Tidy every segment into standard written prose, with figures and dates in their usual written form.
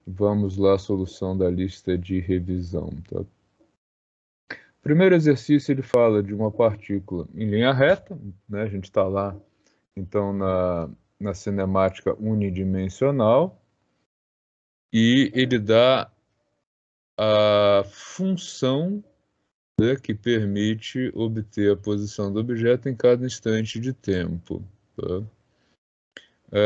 Vamos lá, solução da lista de revisão. Tá? O primeiro exercício ele fala de uma partícula em linha reta, né? A gente está lá, então, na cinemática unidimensional, e ele dá a função, né, que permite obter a posição do objeto em cada instante de tempo. Tá?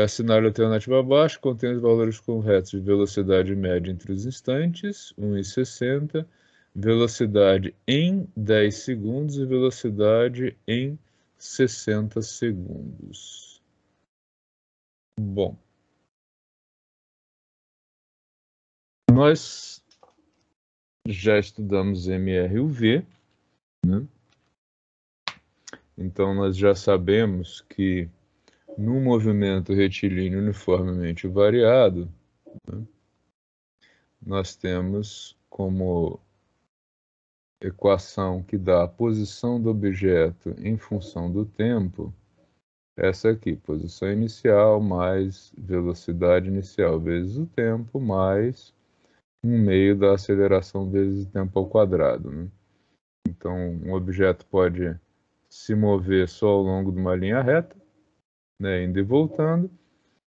Cenário alternativo abaixo contém os valores corretos de velocidade média entre os instantes, 1,60, velocidade em 10 segundos e velocidade em 60 segundos. Bom, nós já estudamos MRUV, né? Então nós já sabemos que num movimento retilíneo uniformemente variado, né, nós temos como equação que dá a posição do objeto em função do tempo, essa aqui, posição inicial mais velocidade inicial vezes o tempo, mais 1/2 da aceleração vezes o tempo ao quadrado. Né? Então, um objeto pode se mover só ao longo de uma linha reta, né, indo e voltando,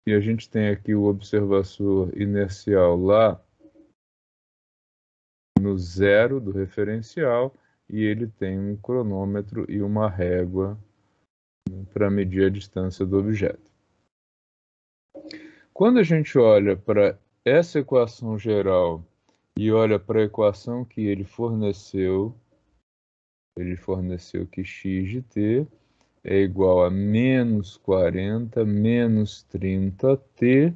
e a gente tem aqui o observador inercial lá no zero do referencial, e ele tem um cronômetro e uma régua para medir a distância do objeto. Quando a gente olha para essa equação geral e olha para a equação que ele forneceu que x de t é igual a menos 40 menos 30t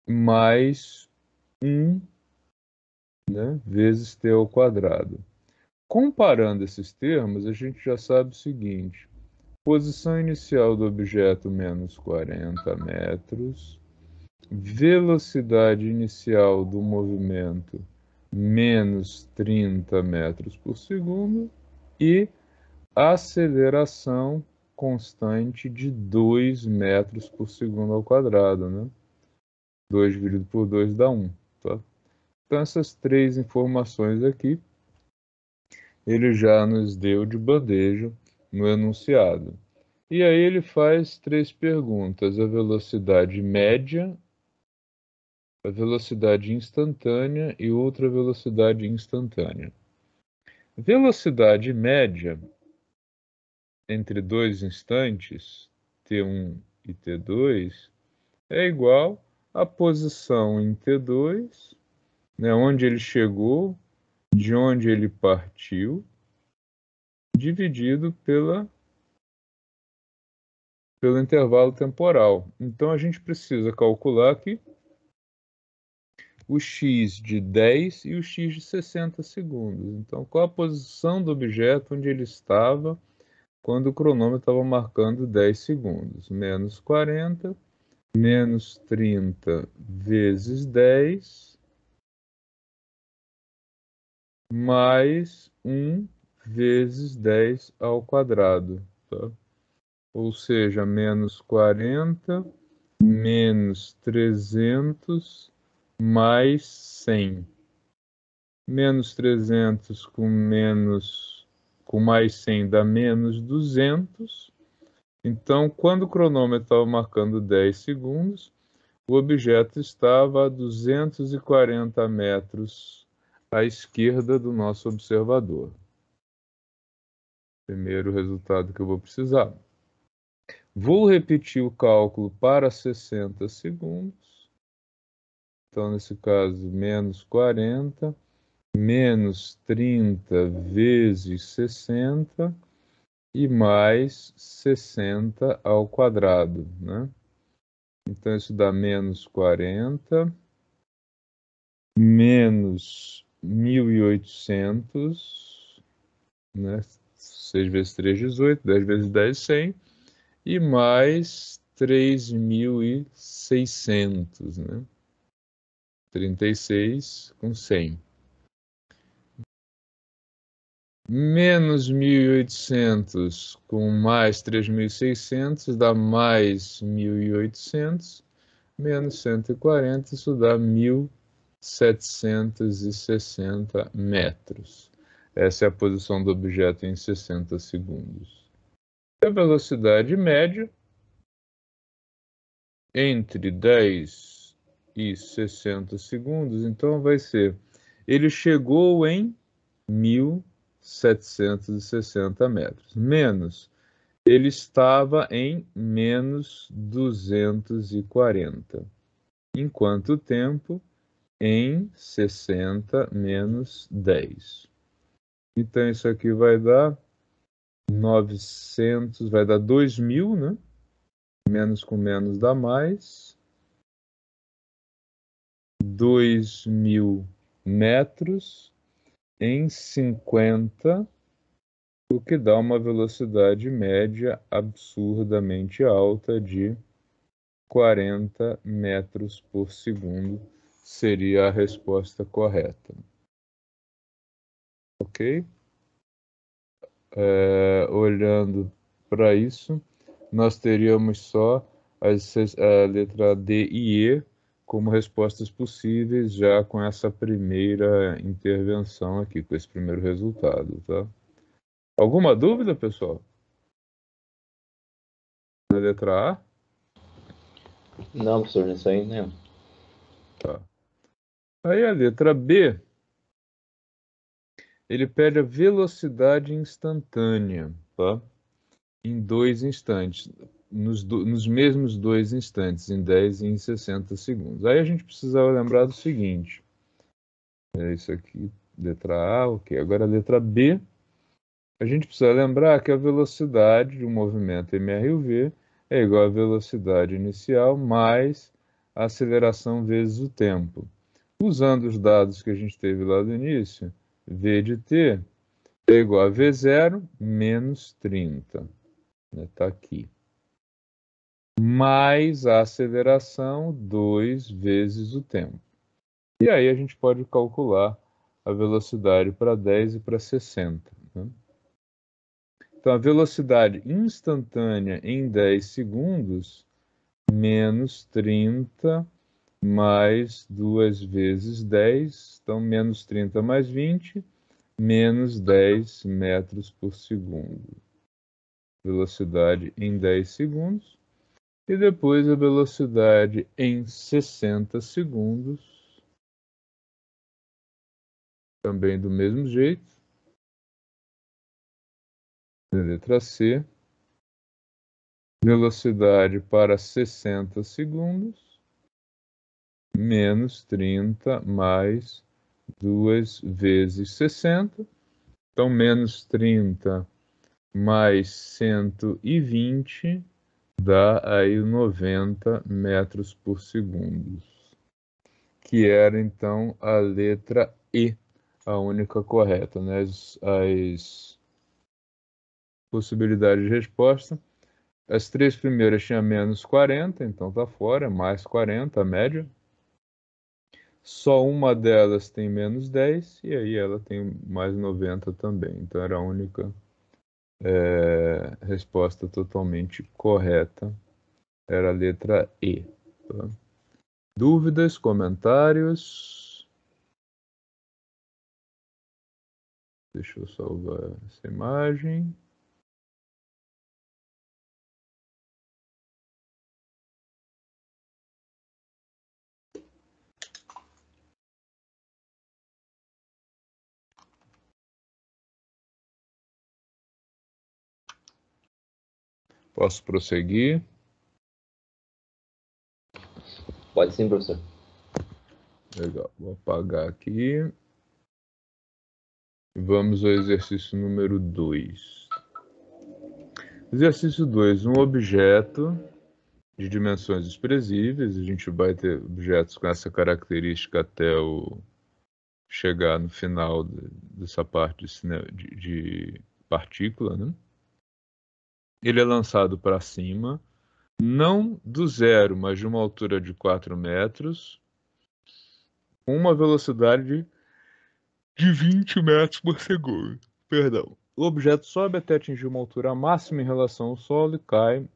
mais 1, né, vezes t ao quadrado. Comparando esses termos, a gente já sabe o seguinte: posição inicial do objeto menos 40 metros, velocidade inicial do movimento menos 30 metros por segundo e aceleração constante de 2 metros por segundo ao quadrado, né? 2 dividido por 2 dá 1, tá? Então essas três informações aqui ele já nos deu de bandeja no enunciado. E aí ele faz três perguntas: a velocidade média, a velocidade instantânea e outra velocidade instantânea. Velocidade média entre dois instantes, t1 e t2, é igual à posição em t2, né, onde ele chegou, de onde ele partiu, dividido pelo intervalo temporal. Então a gente precisa calcular aqui o x de 10 e o x de 60 segundos. Então, qual a posição do objeto onde ele estava quando o cronômetro estava marcando 10 segundos? Menos 40, menos 30 vezes 10, mais 1 vezes 10 ao quadrado. Tá? Ou seja, menos 40, menos 300, mais 100. Menos 300 com mais 100 dá menos 200. Então, quando o cronômetro estava marcando 10 segundos, o objeto estava a 240 metros à esquerda do nosso observador. Primeiro resultado que eu vou precisar. Vou repetir o cálculo para 60 segundos. Então, nesse caso, menos 40, menos 30 vezes 60 e mais 60 ao quadrado, né? Então, isso dá menos 40, menos 1.800, né? 6 vezes 3, 18, 10 vezes 10, 100, e mais 3.600, né? 36 com 100. Menos 1.800 com mais 3.600 dá mais 1.800. menos 140, isso dá 1.760 metros. Essa é a posição do objeto em 60 segundos. A velocidade média entre 10 e 60 segundos, então vai ser, ele chegou em 1.760 metros, menos, ele estava em menos 240. Em quanto tempo? Em 60 menos 10. Então, isso aqui vai dar 900, vai dar 2.000, né? Menos com menos dá mais. 2.000 metros em 50, o que dá uma velocidade média absurdamente alta de 40 metros por segundo. Seria a resposta correta. Ok? Olhando para isso, nós teríamos só a letra D e E como respostas possíveis, já com essa primeira intervenção aqui, com esse primeiro resultado, tá? Alguma dúvida, pessoal? Na letra A? Não, professor, isso aí não. Tá. Aí a letra B, ele pede a velocidade instantânea, tá? Em 2 instantes, nos mesmos 2 instantes, em 10 e em 60 segundos. Aí a gente precisava lembrar do seguinte, isso aqui, letra A, ok. Agora a letra B, a gente precisa lembrar que a velocidade de um movimento mr e v é igual à velocidade inicial mais a aceleração vezes o tempo. Usando os dados que a gente teve lá do início, v de t é igual a v0 menos 30. Está aqui. Mais a aceleração, 2 vezes o tempo. E aí a gente pode calcular a velocidade para 10 e para 60. Né? Então, a velocidade instantânea em 10 segundos, menos 30 mais 2 vezes 10, então menos 30 mais 20, menos 10 metros por segundo. Velocidade em 10 segundos. E depois a velocidade em 60 segundos, também do mesmo jeito. Letra C. Velocidade para 60 segundos, menos 30 mais 2 vezes 60. Então, menos 30 mais 120 dá aí 90 metros por segundo, que era então a letra E, a única correta, né? As possibilidades de resposta. As 3 primeiras tinham menos 40, então tá fora, mais 40, a média. Só uma delas tem menos 10, e aí ela tem mais 90 também. Então era a única resposta totalmente correta, era a letra E. Tá? Dúvidas, comentários? Deixa eu salvar essa imagem. Posso prosseguir? Pode sim, professor. Legal, vou apagar aqui. Vamos ao exercício número 2. Exercício 2. Um objeto de dimensões expressíveis. A gente vai ter objetos com essa característica até chegar no final dessa parte de partícula, né? Ele é lançado para cima, não do zero, mas de uma altura de 4 metros, com uma velocidade de 20 metros por segundo. Perdão. O objeto sobe até atingir uma altura máxima em relação ao solo e cai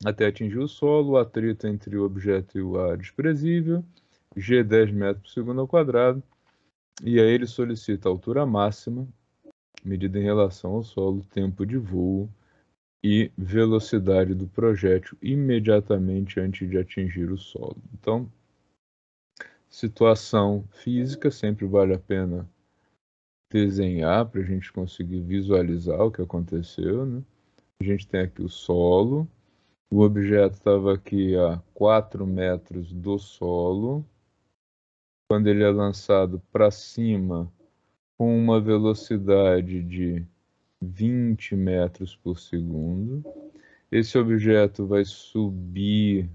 até atingir o solo, o atrito entre o objeto e o ar desprezível, g 10 metros por segundo ao quadrado, e aí ele solicita a altura máxima, medida em relação ao solo, tempo de voo e velocidade do projétil imediatamente antes de atingir o solo. Então, situação física, sempre vale a pena desenhar para a gente conseguir visualizar o que aconteceu, né? A gente tem aqui o solo, o objeto estava aqui a 4 metros do solo, quando ele é lançado para cima com uma velocidade de 20 metros por segundo. Esse objeto vai subir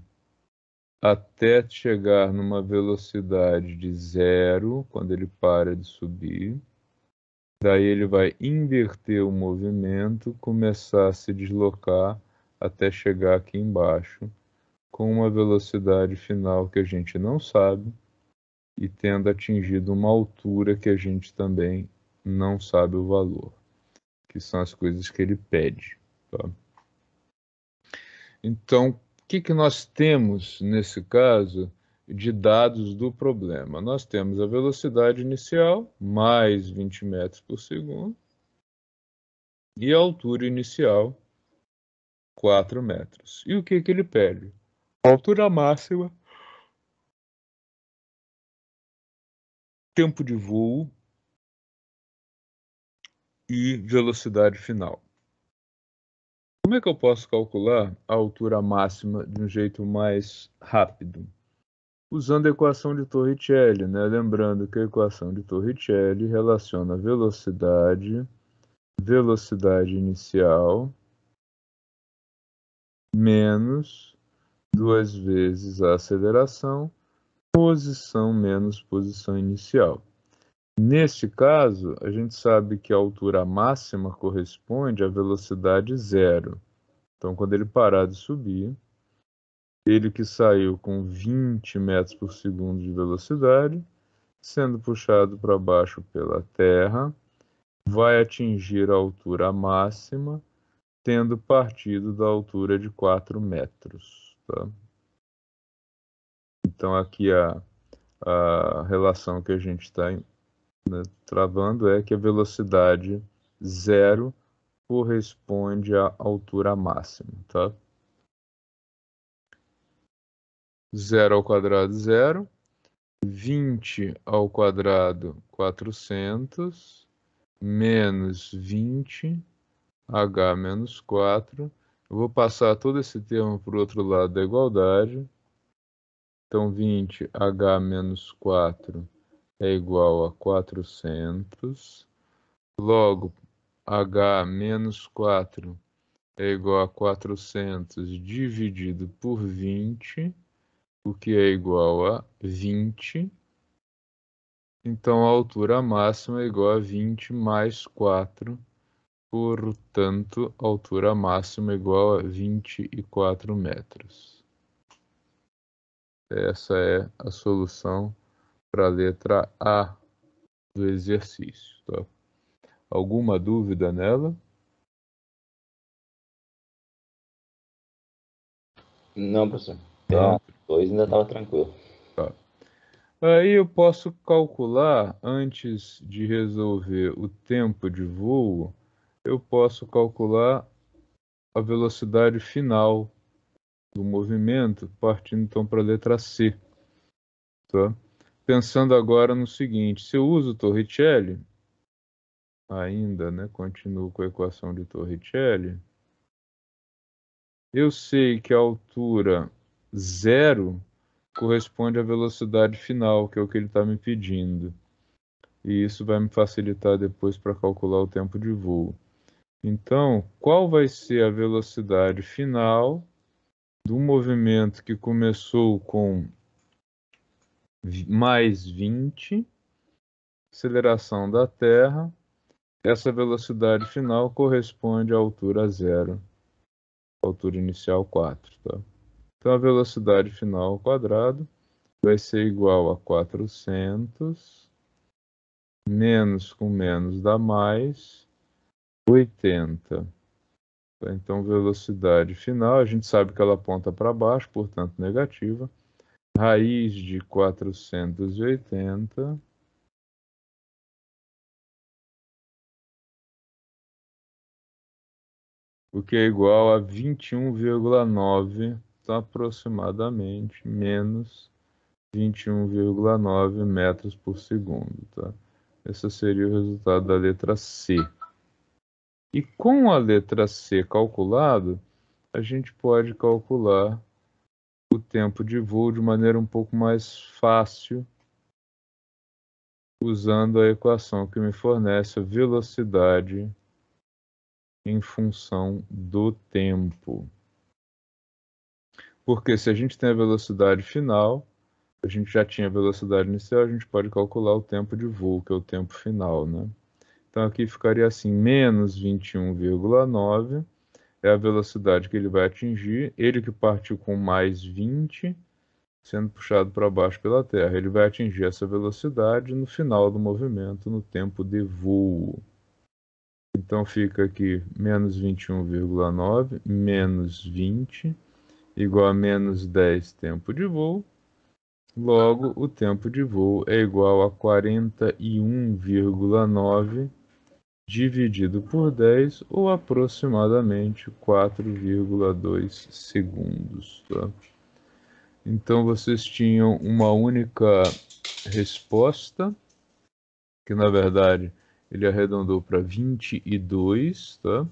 até chegar numa velocidade de 0, quando ele para de subir. Daí ele vai inverter o movimento, começar a se deslocar até chegar aqui embaixo, com uma velocidade final que a gente não sabe e tendo atingido uma altura que a gente também não sabe o valor, que são as coisas que ele pede. Tá? Então, o que nós temos nesse caso de dados do problema? Nós temos a velocidade inicial, mais 20 metros por segundo, e a altura inicial, 4 metros. E o que ele pede? A altura máxima, tempo de voo e velocidade final. Como é que eu posso calcular a altura máxima de um jeito mais rápido? Usando a equação de Torricelli, né? Lembrando que a equação de Torricelli relaciona velocidade inicial, menos 2 vezes a aceleração, posição menos posição inicial. Neste caso, a gente sabe que a altura máxima corresponde à velocidade zero. Então, quando ele parar de subir, ele que saiu com 20 metros por segundo de velocidade, sendo puxado para baixo pela Terra, vai atingir a altura máxima, tendo partido da altura de 4 metros. Tá? Então, aqui a relação que a gente está travando é que a velocidade zero corresponde à altura máxima. Tá? 0 ao quadrado, 0. 20 ao quadrado, 400, menos 20, h menos 4. Eu vou passar todo esse termo para o outro lado da igualdade. Então, 20, h menos 4 é igual a 400. Logo, h menos 4 é igual a 400 dividido por 20, o que é igual a 20. Então, a altura máxima é igual a 20 mais 4. Portanto, a altura máxima é igual a 24 metros. Essa é a solução para a letra A do exercício. Tá? Alguma dúvida nela? Não, professor. Então, 2 ainda estava tranquilo. Tá. Aí eu posso calcular, antes de resolver o tempo de voo, eu posso calcular a velocidade final do movimento, partindo então para a letra C. Tá? Pensando agora no seguinte, se eu uso Torricelli, ainda, né, continuo com a equação de Torricelli, eu sei que a altura zero corresponde à velocidade final, que é o que ele está me pedindo. E isso vai me facilitar depois para calcular o tempo de voo. Então, qual vai ser a velocidade final do movimento que começou com mais 20, aceleração da Terra? Essa velocidade final corresponde à altura zero, altura inicial 4. Tá? Então, a velocidade final ao quadrado vai ser igual a 400, menos com menos dá mais, 80. Então, velocidade final, a gente sabe que ela aponta para baixo, portanto, negativa. Raiz de 480 o que é igual a 21,9, então, aproximadamente, menos 21,9 metros por segundo. Tá? Esse seria o resultado da letra C. E com a letra C calculado, a gente pode calcular o tempo de voo de maneira um pouco mais fácil, usando a equação que me fornece a velocidade em função do tempo. Porque se a gente tem a velocidade final, a gente já tinha a velocidade inicial, a gente pode calcular o tempo de voo, que é o tempo final, né? Então aqui ficaria assim, menos 21,9 é a velocidade que ele vai atingir, ele que partiu com mais 20, sendo puxado para baixo pela Terra. Ele vai atingir essa velocidade no final do movimento, no tempo de voo. Então fica aqui menos 21,9 menos 20 igual a menos 10 tempo de voo. Logo, o tempo de voo é igual a 41,9 dividido por 10, ou aproximadamente 4,2 segundos. Tá? Então, vocês tinham uma única resposta, que na verdade ele arredondou para 22, tá?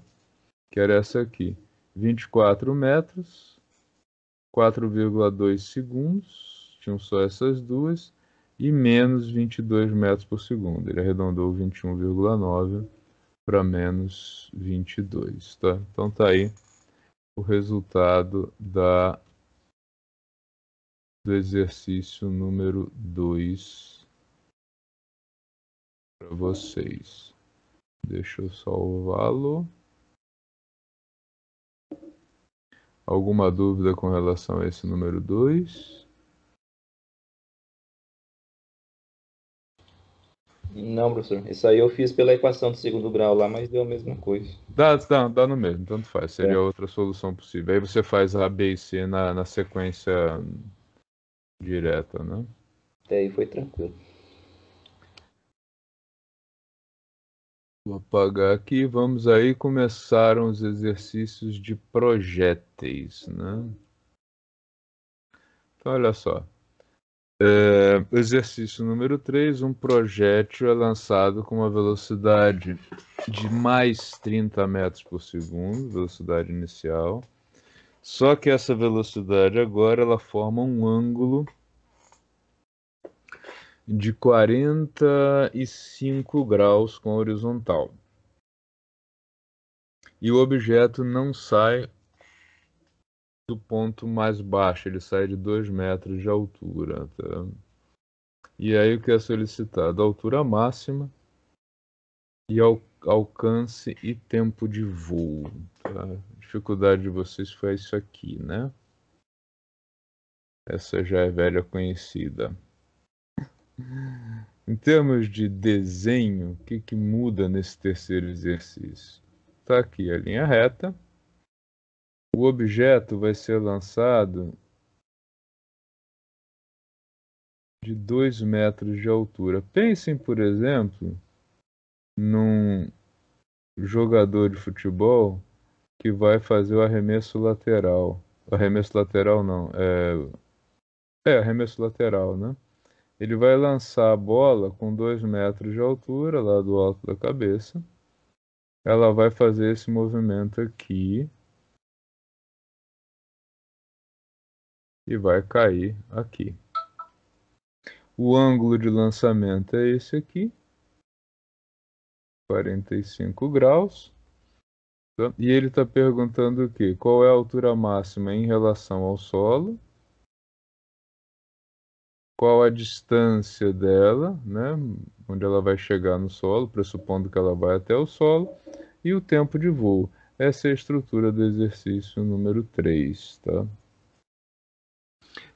Que era essa aqui. 24 metros, 4,2 segundos, tinham só essas duas, e menos 22 metros por segundo. Ele arredondou 21,9 para menos 22, tá? Então tá aí o resultado do exercício número 2 para vocês. Deixa eu salvá-lo. Alguma dúvida com relação a esse número 2? Não, professor. Isso aí eu fiz pela equação do segundo grau lá, mas deu a mesma coisa. Dá no mesmo, tanto faz. Seria É. outra solução possível. Aí você faz a B e C na sequência direta, né? Até aí foi tranquilo. Vou apagar aqui. Vamos aí começar os exercícios de projéteis, né? Então, olha só. Exercício número 3, um projétil é lançado com uma velocidade de mais 30 metros por segundo, velocidade inicial. Só que essa velocidade agora ela forma um ângulo de 45 graus com a horizontal. E o objeto não sai do ponto mais baixo, ele sai de 2 metros de altura. Tá? E aí o que é solicitado? A altura máxima e alcance e tempo de voo. Tá? A dificuldade de vocês foi isso aqui, né? Essa já é velha conhecida. Em termos de desenho, o que muda nesse terceiro exercício? Está aqui a linha reta. O objeto vai ser lançado de 2 metros de altura. Pensem, por exemplo, num jogador de futebol que vai fazer o arremesso lateral. Arremesso lateral não, arremesso lateral, né? Ele vai lançar a bola com 2 metros de altura, lá do alto da cabeça. Ela vai fazer esse movimento aqui e vai cair aqui. O ângulo de lançamento é esse aqui, 45 graus. Tá? E ele está perguntando o quê? Qual é a altura máxima em relação ao solo? Qual a distância dela, né? Onde ela vai chegar no solo, pressupondo que ela vai até o solo, e o tempo de voo. Essa é a estrutura do exercício número 3, tá?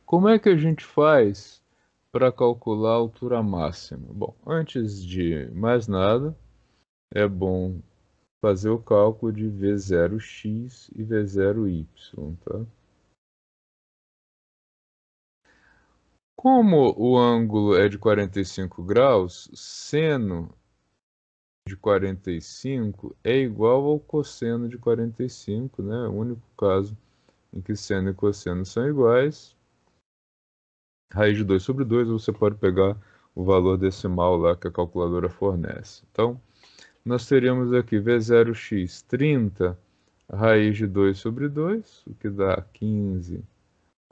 Como é que a gente faz para calcular a altura máxima? Bom, antes de mais nada, é bom fazer o cálculo de V0x e V0y, tá? Como o ângulo é de 45 graus, seno de 45 é igual ao cosseno de 45, né? O único caso em que seno e cosseno são iguais. Raiz de 2 sobre 2, você pode pegar o valor decimal lá que a calculadora fornece. Então, nós teríamos aqui V0x 30 raiz de 2 sobre 2, o que dá 15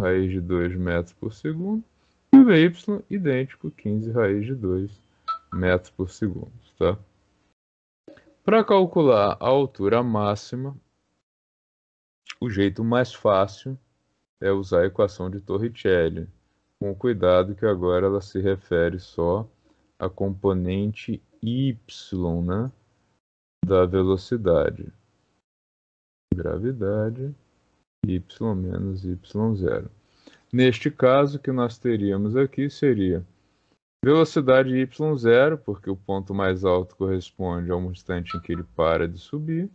raiz de 2 metros por segundo. E o Vy idêntico, 15 raiz de 2 metros por segundo, tá? Para calcular a altura máxima, o jeito mais fácil é usar a equação de Torricelli, com cuidado que agora ela se refere só à componente y, né, da velocidade. Gravidade, y menos y0. Neste caso, o que nós teríamos aqui seria velocidade y0, porque o ponto mais alto corresponde ao instante em que ele para de subir.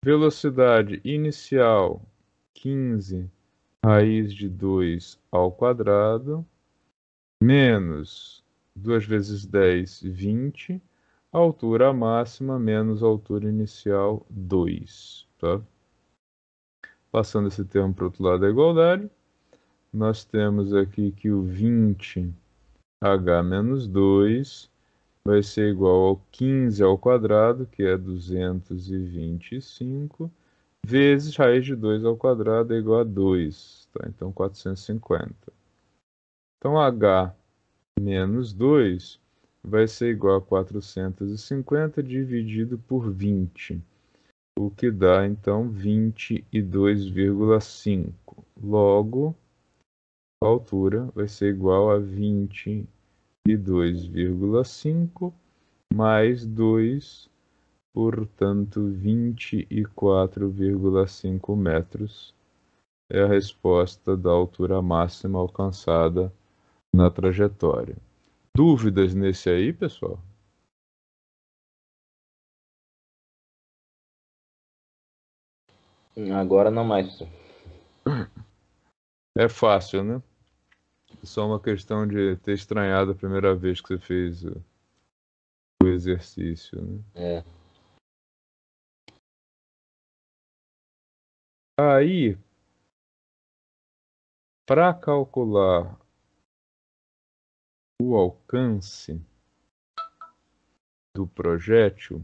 Velocidade inicial, 15 raiz de 2 ao quadrado, menos 2 vezes 10, 20. Altura máxima menos altura inicial, 2. Tá? Passando esse termo para o outro lado da igualdade, nós temos aqui que o 20h menos 2 vai ser igual ao 15 ao quadrado, que é 225, vezes raiz de 2 ao quadrado é igual a 2. Tá? Então, 450. Então, h menos 2 vai ser igual a 450 dividido por 20, o que dá, então, 22,5. Logo, a altura vai ser igual a 22,5 mais 2, portanto, 24,5 metros é a resposta da altura máxima alcançada na trajetória. Dúvidas nesse aí, pessoal? Agora não mais, professor. É fácil, né? É só uma questão de ter estranhado a primeira vez que você fez o exercício, né? É. Aí, para calcular o alcance do projétil,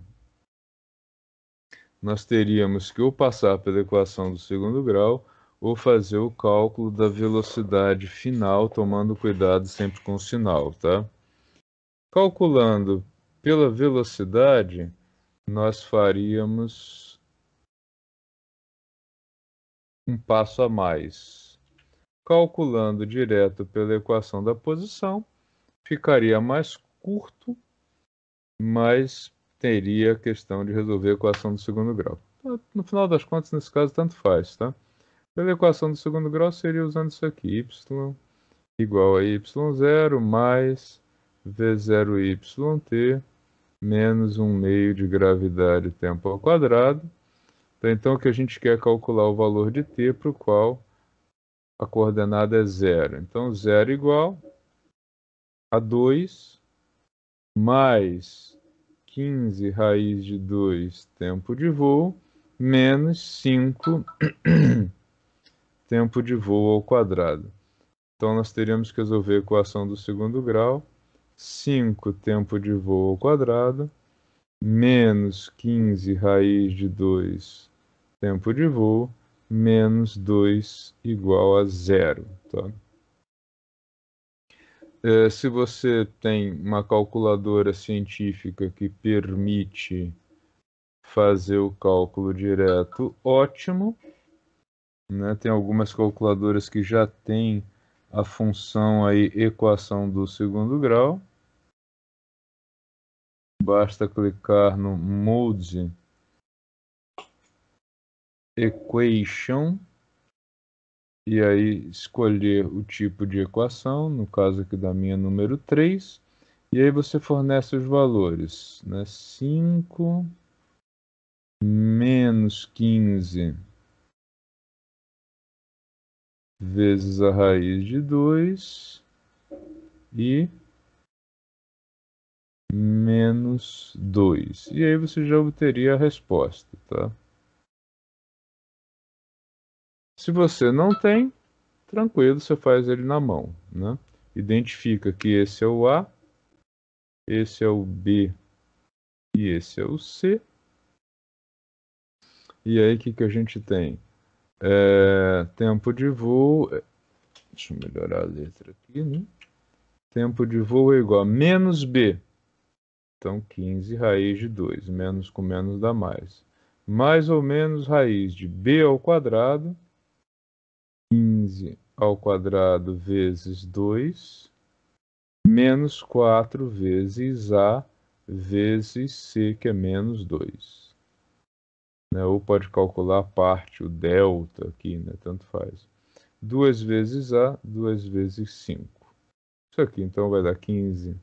nós teríamos que ou passar pela equação do segundo grau ou fazer o cálculo da velocidade final, tomando cuidado sempre com o sinal, tá? Calculando pela velocidade, nós faríamos um passo a mais. Calculando direto pela equação da posição, ficaria mais curto, mas teria a questão de resolver a equação do segundo grau. No final das contas, nesse caso, tanto faz, tá? Pela equação do segundo grau seria usando isso aqui, y igual a y0 mais v0yt menos 1 meio de gravidade tempo ao quadrado. Então, o que a gente quer é calcular o valor de t para o qual a coordenada é 0. Então, 0 igual a 2 mais 15 raiz de 2 tempo de voo menos 5 tempo de voo ao quadrado. Então, nós teríamos que resolver a equação do segundo grau. 5 tempo de voo ao quadrado menos 15 raiz de 2 tempo de voo menos 2 igual a 0. Tá? Se você tem uma calculadora científica que permite fazer o cálculo direto, ótimo. Né? Tem algumas calculadoras que já têm a função aí, equação do segundo grau. Basta clicar no Mode Equation e aí escolher o tipo de equação, no caso aqui da minha número 3, e aí você fornece os valores, né? 5 menos 15 vezes a raiz de 2 e menos 2. E aí você já obteria a resposta, tá? Se você não tem, tranquilo, você faz ele na mão, né? Identifica que esse é o A, esse é o B e esse é o C. E aí o que a gente tem? Tempo de voo. Deixa eu melhorar a letra aqui, né? Tempo de voo é igual a menos B. Então 15 raiz de 2. Menos com menos dá mais. Mais ou menos raiz de B ao quadrado. 15 ao quadrado vezes 2. Menos 4 vezes A vezes C, que é menos 2. Né? Ou pode calcular a parte, o delta aqui, né? Tanto faz. 2 vezes A, 2 vezes 5. Isso aqui então vai dar 15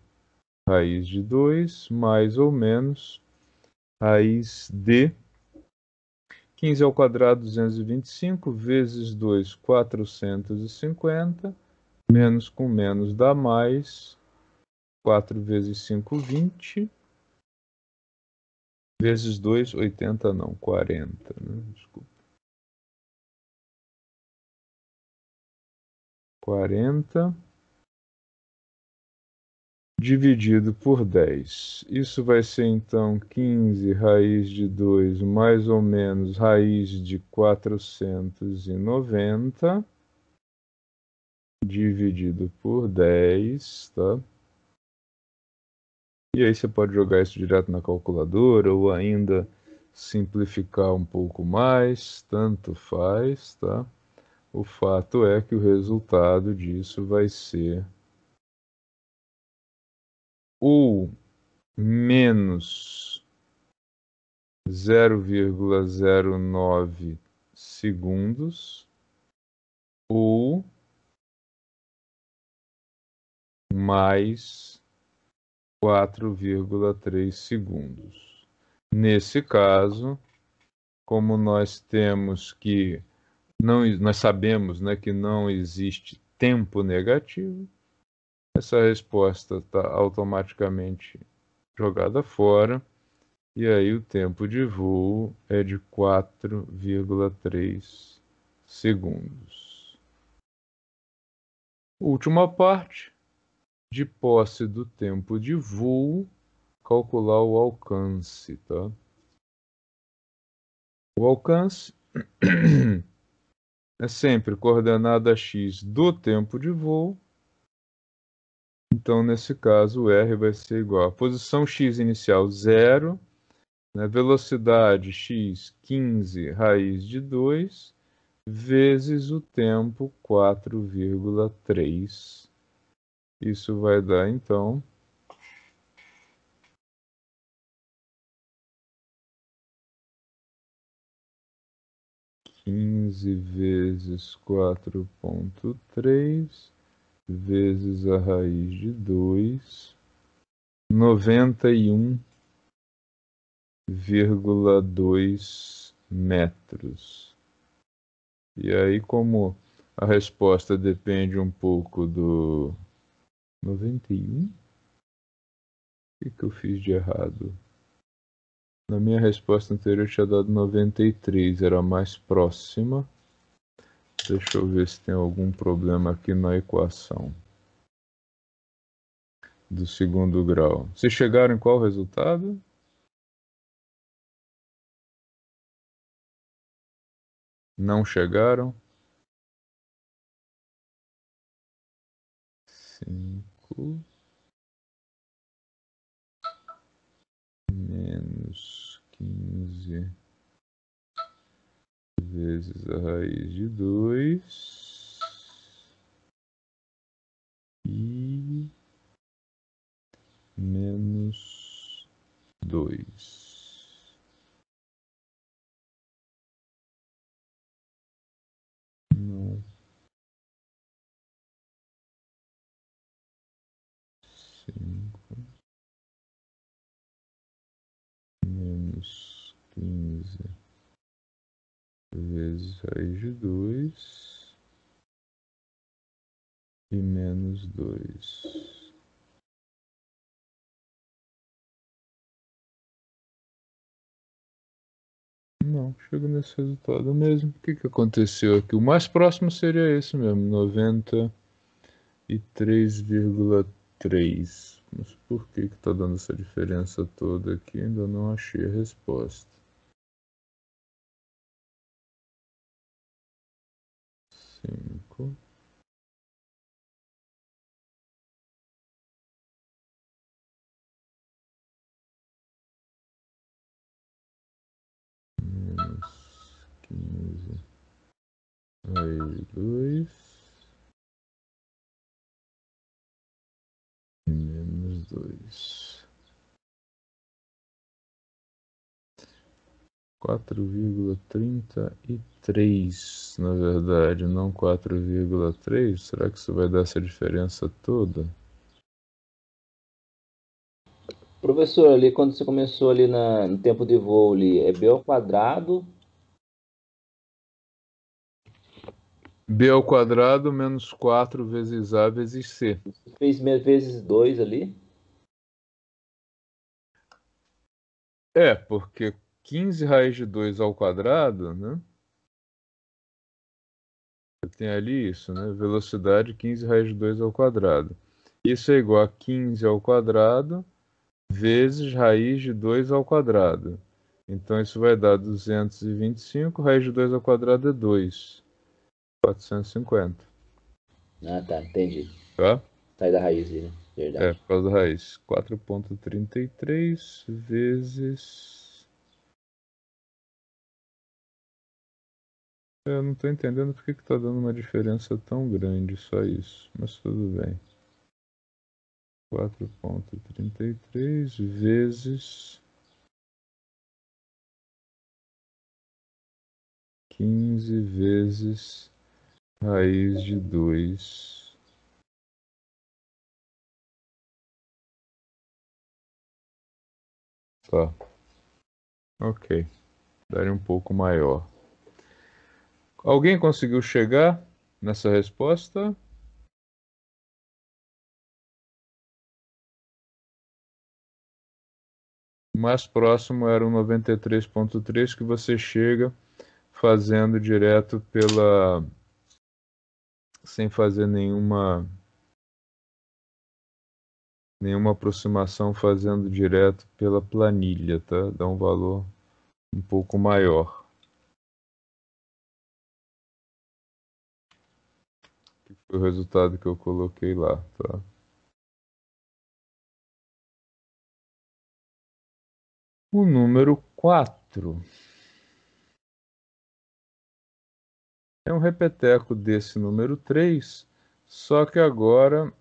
raiz de 2, mais ou menos raiz de 15 ao quadrado, 225, vezes 2, 450, menos com menos dá mais, 4 vezes 5, 20, vezes 2, 80 não, 40, né? Desculpa. 40 dividido por 10. Isso vai ser então 15 raiz de 2 mais ou menos raiz de 490 dividido por 10, tá? E aí você pode jogar isso direto na calculadora ou ainda simplificar um pouco mais, tanto faz, tá? O fato é que o resultado disso vai ser ou menos 0,09 segundos ou mais 4,3 segundos. Nesse caso, como nós temos que nós sabemos, né, que não existe tempo negativo, essa resposta está automaticamente jogada fora. E aí o tempo de voo é de 4,3 segundos. Última parte, de posse do tempo de voo, calcular o alcance, tá? O alcance é sempre coordenada x do tempo de voo. Então, nesse caso, o r vai ser igual a posição x inicial 0, né, velocidade x 15 raiz de 2, vezes o tempo 4,3. Isso vai dar, então, 15 vezes 4,3 vezes a raiz de 2, 91,2 metros. E aí, como a resposta depende um pouco do 91, o que eu fiz de errado? Na minha resposta anterior eu tinha dado 93, era mais próxima. Deixa eu ver se tem algum problema aqui na equação do segundo grau. Vocês chegaram em qual resultado? Não chegaram? 5 menos 15 vezes a raiz de 2 e menos 2. Não. 5 menos 15 15 vezes raiz de 2 e menos 2. Não, chega nesse resultado mesmo. O que aconteceu aqui? O mais próximo seria esse mesmo, 93,3. Mas por que está dando essa diferença toda aqui? Ainda não achei a resposta. 5 menos 15 raiz de 2 e menos 2. 4,33, na verdade, não 4,3. Será que isso vai dar essa diferença toda? Professor, ali quando você começou ali no tempo de voo ali, é b ao quadrado? B ao quadrado menos 4 vezes A vezes C. Você fez vezes 2 ali? Porque 15 raiz de 2 ao quadrado, né? Tem ali isso, né? Velocidade 15 raiz de 2 ao quadrado. Isso é igual a 15 ao quadrado vezes raiz de 2 ao quadrado. Então isso vai dar 225, raiz de 2 ao quadrado é 2. 450. Ah, tá, entendi. Tá? Sai da raiz ali, né? Verdade. Por causa da raiz. 4,33 vezes... Eu não estou entendendo porque que está dando uma diferença tão grande, só isso. Mas tudo bem. 4,33 vezes 15 vezes raiz de 2. Tá. Ok. Daria um pouco maior. Alguém conseguiu chegar nessa resposta? O mais próximo era o 93,3 que você chega fazendo direto sem fazer nenhuma aproximação, fazendo direto pela planilha, tá? Dá um valor um pouco maior. Que foi o resultado que eu coloquei lá, tá? O número 4 é um repeteco desse número 3, só que agora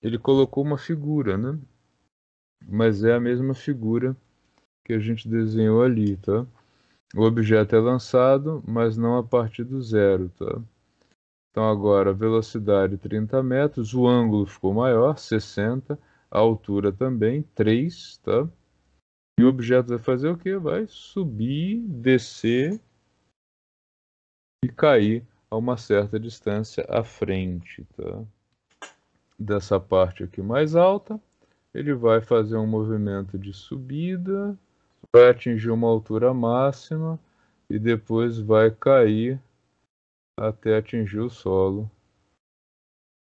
ele colocou uma figura, né? Mas é a mesma figura que a gente desenhou ali, tá? O objeto é lançado, mas não a partir do zero, tá? Então agora a velocidade 30 metros, o ângulo ficou maior, 60, a altura também, 3, tá? E o objeto vai fazer o quê? Vai subir, descer e cair a uma certa distância à frente, tá? Dessa parte aqui mais alta, ele vai fazer um movimento de subida, vai atingir uma altura máxima e depois vai cair até atingir o solo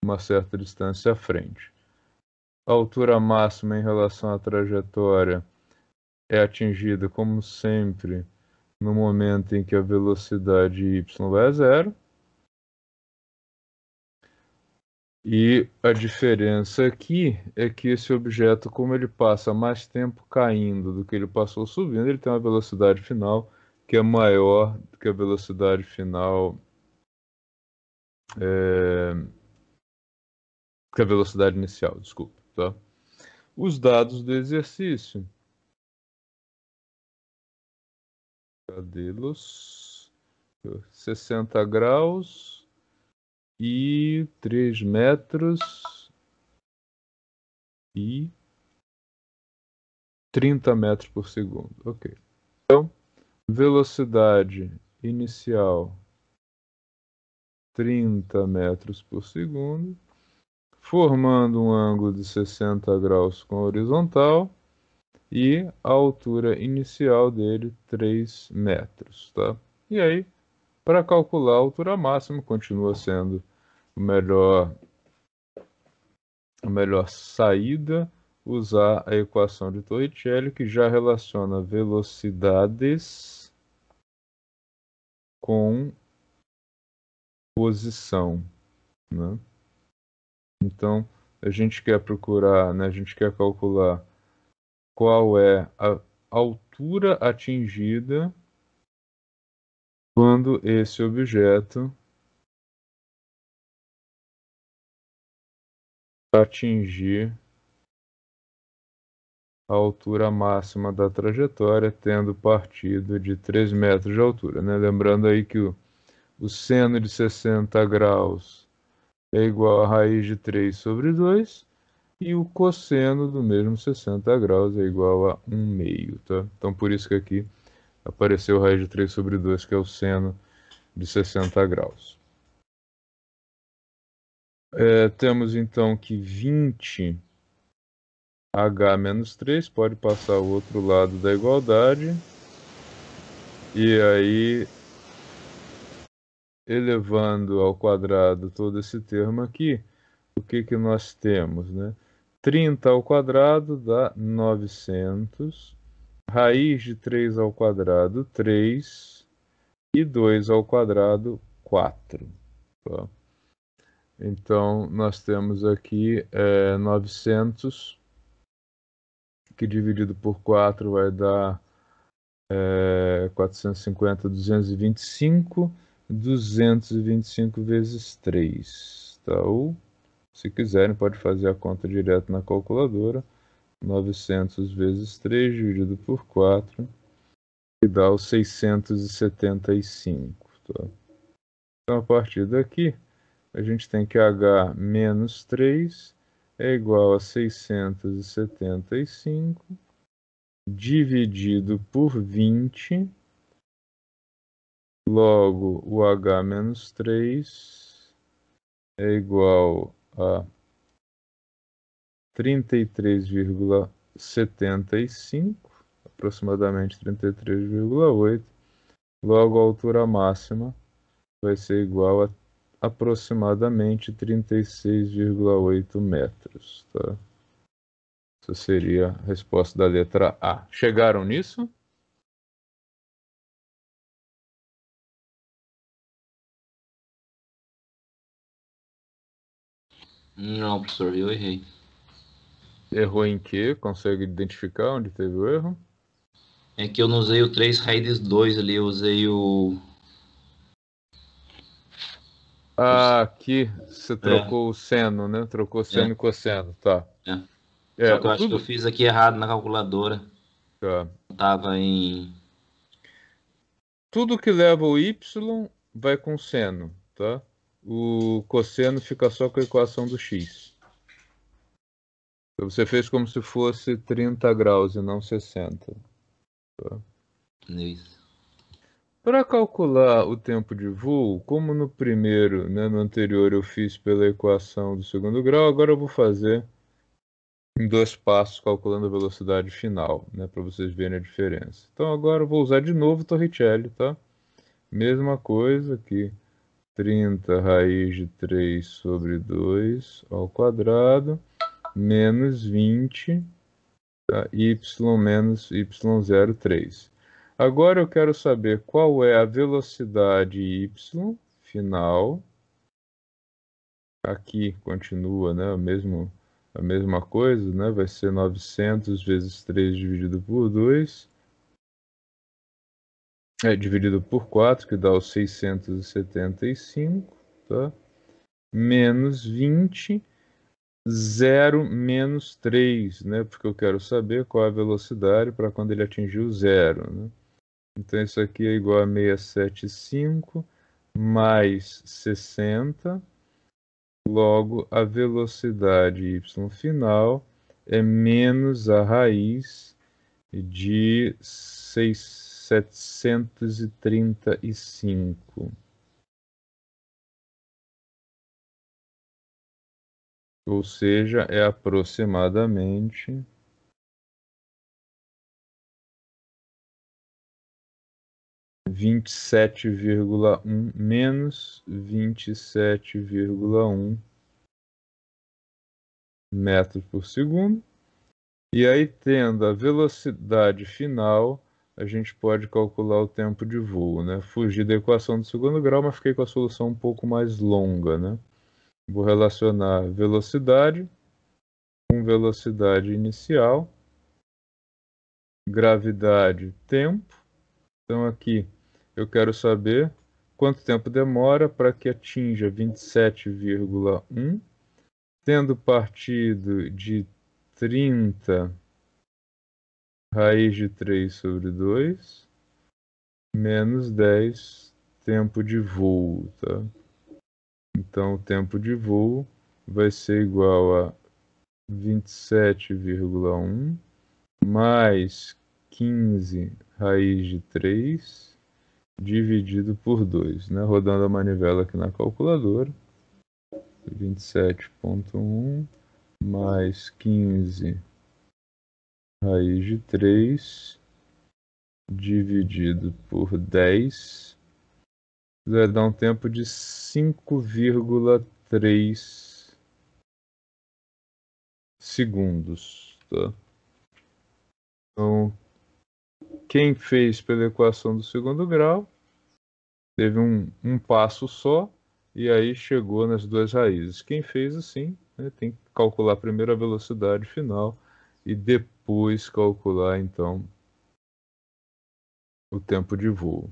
uma certa distância à frente. A altura máxima em relação à trajetória é atingida, como sempre, no momento em que a velocidade y vai a zero. E a diferença aqui é que esse objeto, como ele passa mais tempo caindo do que ele passou subindo, ele tem uma velocidade final que é maior do que a velocidade final, que a velocidade inicial, desculpa, tá? Os dados do exercício. Cadê-los? 60 graus e 3 metros e 30 metros por segundo. Ok. Então, velocidade inicial 30 metros por segundo, formando um ângulo de 60 graus com a horizontal e a altura inicial dele 3 metros, tá? E aí, para calcular a altura máxima, continua sendo a melhor saída usar a equação de Torricelli, que já relaciona velocidades com posição, né? Então, a gente quer procurar, né, a gente quer calcular qual é a altura atingida quando esse objeto atingir a altura máxima da trajetória, tendo partido de 3 metros de altura, né? Lembrando aí que o seno de 60 graus é igual a raiz de 3 sobre 2, e o cosseno do mesmo 60 graus é igual a 1/2, tá? Então, por isso que aqui apareceu raiz de 3 sobre 2, que é o seno de 60 graus. Temos então que 20 H menos 3 pode passar ao outro lado da igualdade. E aí, elevando ao quadrado todo esse termo aqui, o que que nós temos, né? 30 ao quadrado dá 900. Raiz de 3 ao quadrado, 3. E 2 ao quadrado, 4. Tá? Então, nós temos aqui 900, que dividido por 4 vai dar 450, 225. 225 vezes 3. Tá? Ou, se quiserem, pode fazer a conta direto na calculadora. 900 vezes 3 dividido por 4, que dá os 675. Tá? Então, a partir daqui, a gente tem que H menos 3 é igual a 675 dividido por 20. Logo, o H menos 3 é igual a 33,75, aproximadamente 33,8. Logo, a altura máxima vai ser igual a aproximadamente 36,8 metros. Tá? Essa seria a resposta da letra A. Chegaram nisso? Não, professor, eu errei. Errou em quê? Consegue identificar onde teve o erro? É que eu não usei o 3 raiz 2 ali, eu usei o. Aqui você É, trocou o seno, né? Trocou é, seno e cosseno, tá. é. Só que eu acho que eu Tudo. fiz aqui errado na calculadora. Tá. Tava em. Tudo que leva o y vai com seno, tá? O cosseno fica só com a equação do x. Então, você fez como se fosse 30 graus e não 60. Tá? Isso. Para calcular o tempo de voo, como no primeiro, né, no anterior eu fiz pela equação do segundo grau, agora eu vou fazer em 2 passos calculando a velocidade final, né, para vocês verem a diferença. Então agora eu vou usar de novo Torricelli, tá? Mesma coisa aqui, 30 raiz de 3 sobre 2 ao quadrado, menos 20, tá? Y menos y03. Agora eu quero saber qual é a velocidade y final. Aqui continua, né, a mesma coisa, né, vai ser 900 vezes 3 dividido por 2, dividido por 4, que dá os 675, tá? Menos 20, 0 menos 3, né, porque eu quero saber qual é a velocidade para quando ele atingir o zero, né? Então isso aqui é igual a 675 mais 60. Logo, a velocidade y final é menos a raiz de 600 735. Ou seja, é aproximadamente 27,1 menos 27,1 metros por segundo. E aí, tendo a velocidade final, a gente pode calcular o tempo de voo, né? Fugi da equação do segundo grau, mas fiquei com a solução um pouco mais longa, né? Vou relacionar velocidade com velocidade inicial, gravidade, tempo. Então aqui eu quero saber quanto tempo demora para que atinja 27,1, tendo partido de 30 raiz de 3 sobre 2, menos 10 tempo de voo, tá? Então o tempo de voo vai ser igual a 27,1 mais 15 raiz de 3 dividido por 2, né? Rodando a manivela aqui na calculadora. 27,1 mais 15 raiz de 3 dividido por 10 vai dar um tempo de 5,3 segundos, tá? Então, quem fez pela equação do segundo grau teve um passo só e aí chegou nas duas raízes. Quem fez assim, né, tem que calcular primeiro a velocidade final e depois calcular então o tempo de voo.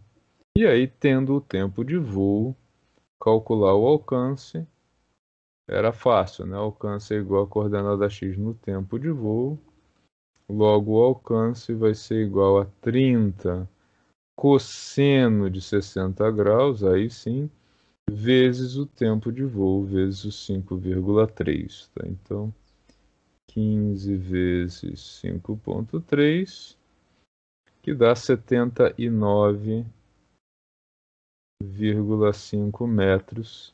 E aí, tendo o tempo de voo, calcular o alcance era fácil, né? Alcance é igual a coordenada x no tempo de voo. Logo, o alcance vai ser igual a 30 cosseno de 60 graus, aí sim, vezes o tempo de voo, vezes os 5,3. Tá? Então, 15 vezes 5,3, que dá 79,5 metros.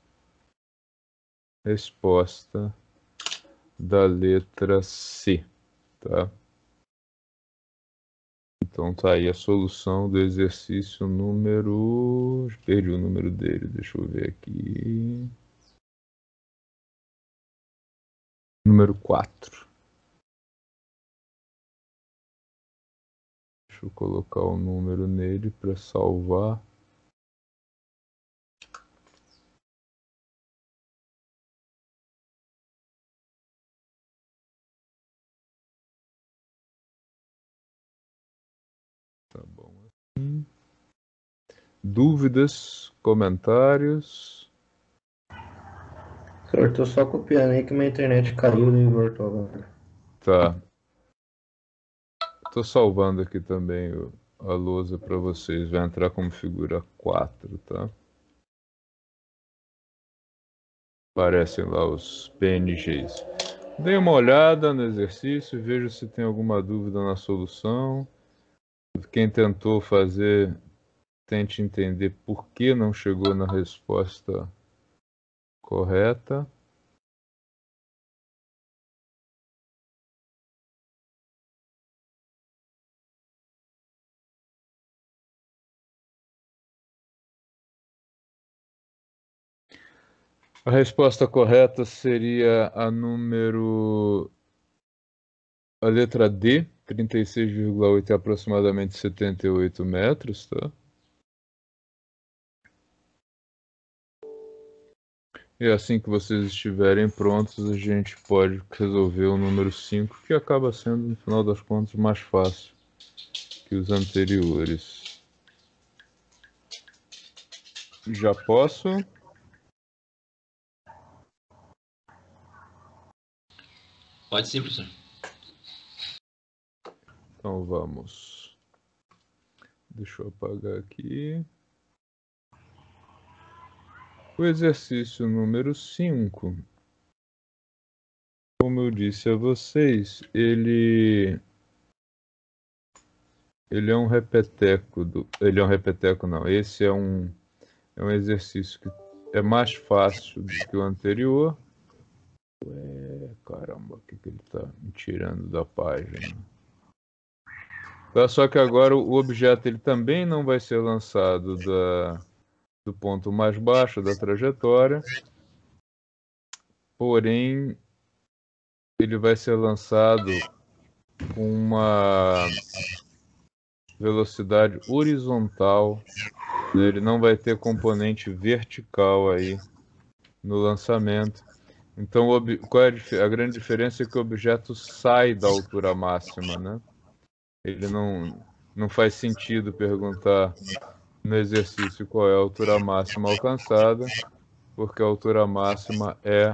Resposta da letra C, tá? Então tá aí a solução do exercício número... Perdi o número dele, deixa eu ver aqui. Número 4. Deixa eu colocar o número nele para salvar. Tá bom assim. Dúvidas, comentários? Senhor, tô só copiando aí que minha internet caiu e voltou agora. Tá. Tô salvando aqui também a lousa para vocês. Vai entrar como figura 4, tá? Aparecem lá os PNGs. Dê uma olhada no exercício, veja se tem alguma dúvida na solução. Quem tentou fazer, tente entender por que não chegou na resposta correta. A resposta correta seria a letra D, 36,8 é aproximadamente 78 metros, tá? E assim que vocês estiverem prontos, a gente pode resolver o número 5, que acaba sendo, no final das contas, mais fácil que os anteriores. Já posso? Pode sim, professor. Então vamos. Deixa eu apagar aqui. O exercício número 5, como eu disse a vocês, ele Ele é um repeteco ele é um repeteco não. Esse é um exercício que é mais fácil do que o anterior. Caramba, o que que ele está me tirando da página? Tá, só que agora o objeto ele também não vai ser lançado do ponto mais baixo da trajetória, porém ele vai ser lançado com uma velocidade horizontal, né? Ele não vai ter componente vertical aí no lançamento. Então, qual é a grande diferença? É que o objeto sai da altura máxima, né? Ele não faz sentido perguntar no exercício qual é a altura máxima alcançada, porque a altura máxima é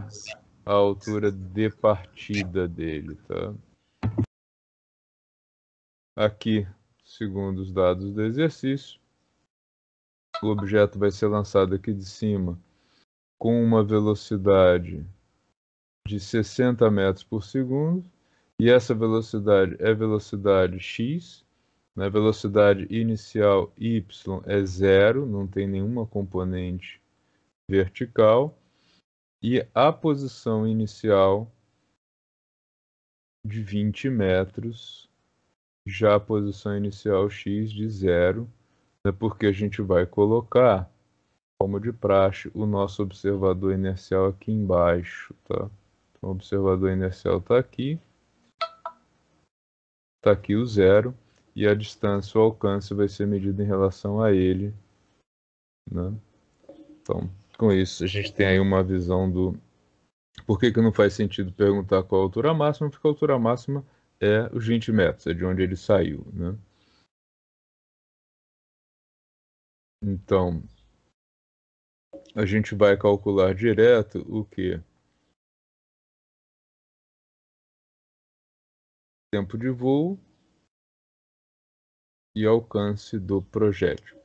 a altura de partida dele, tá? Aqui, segundo os dados do exercício, o objeto vai ser lançado aqui de cima com uma velocidade de 60 metros por segundo, e essa velocidade é velocidade x, na velocidade inicial y é zero, não tem nenhuma componente vertical, e a posição inicial de 20 metros, já a posição inicial x de zero, é porque a gente vai colocar, como de praxe, o nosso observador inercial aqui embaixo, tá? Então, o observador inercial está aqui o zero, e a distância, o alcance, vai ser medido em relação a ele, né? Então, com isso, a gente tem aí uma visão do por que não faz sentido perguntar qual a altura máxima, porque a altura máxima é os 20 metros, é de onde ele saiu, né? Então, a gente vai calcular direto o que? Tempo de voo e alcance do projétil.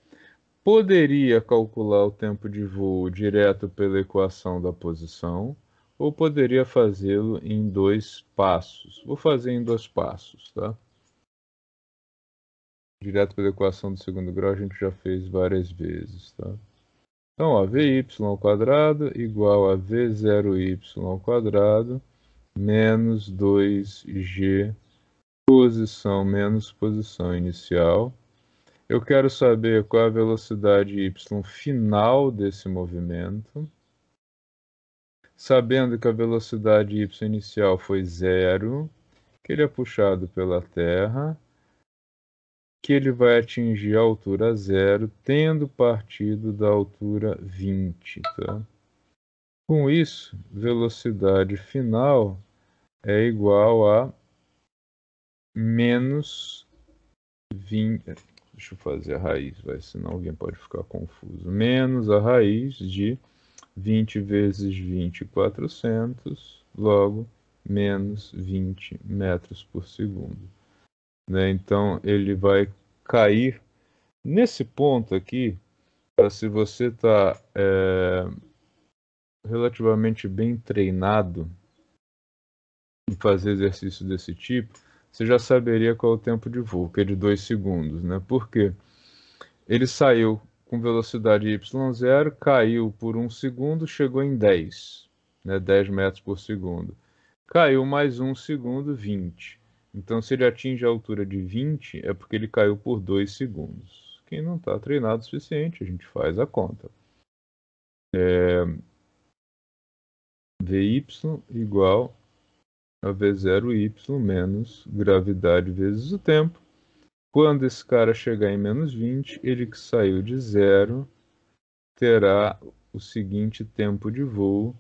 Poderia calcular o tempo de voo direto pela equação da posição, ou poderia fazê-lo em 2 passos. Vou fazer em 2 passos, tá? Direto pela equação do segundo grau a gente já fez várias vezes, tá? Então, ó, vy ao quadrado igual a v0y ao quadrado menos 2g posição menos posição inicial. Eu quero saber qual é a velocidade y final desse movimento. Sabendo que a velocidade y inicial foi zero, que ele é puxado pela Terra, que ele vai atingir a altura zero, tendo partido da altura 20, tá? Com isso, velocidade final é igual a menos 20. Deixa eu fazer a raiz, senão alguém pode ficar confuso. Menos a raiz de 20 vezes 20, 400, logo menos 20 metros por segundo, né? Então ele vai cair nesse ponto aqui. Se você está relativamente bem treinado em fazer exercício desse tipo, você já saberia qual é o tempo de voo, que é de 2 segundos, né? Por quê? Ele saiu com velocidade y0, caiu por 1 segundo, chegou em 10, né? 10 metros por segundo. Caiu mais 1 segundo, 20. Então, se ele atinge a altura de 20, é porque ele caiu por 2 segundos. Quem não está treinado o suficiente, a gente faz a conta. Vy igual a V0y menos gravidade vezes o tempo. Quando esse cara chegar em menos 20, ele que saiu de zero terá o seguinte tempo de voo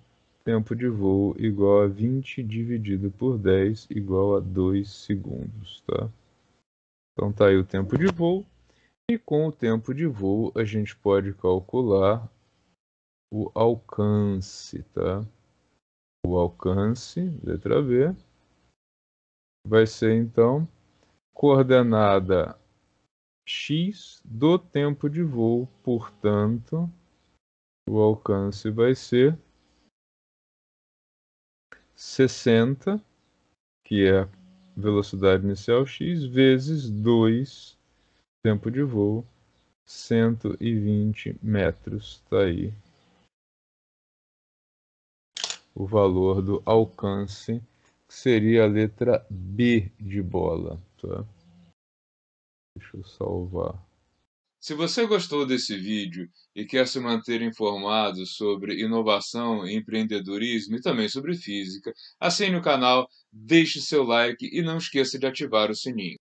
igual a 20 dividido por 10 igual a 2 segundos, tá? Então tá aí o tempo de voo, e com o tempo de voo a gente pode calcular o alcance, tá? O alcance, letra B, vai ser então coordenada x do tempo de voo, portanto, o alcance vai ser 60, que é a velocidade inicial x, vezes 2 Tempo de voo, 120 metros. Tá aí o valor do alcance, que seria a letra B de bola. Tá? Deixa eu salvar. Se você gostou desse vídeo e quer se manter informado sobre inovação, empreendedorismo e também sobre física, assine o canal, deixe seu like e não esqueça de ativar o sininho.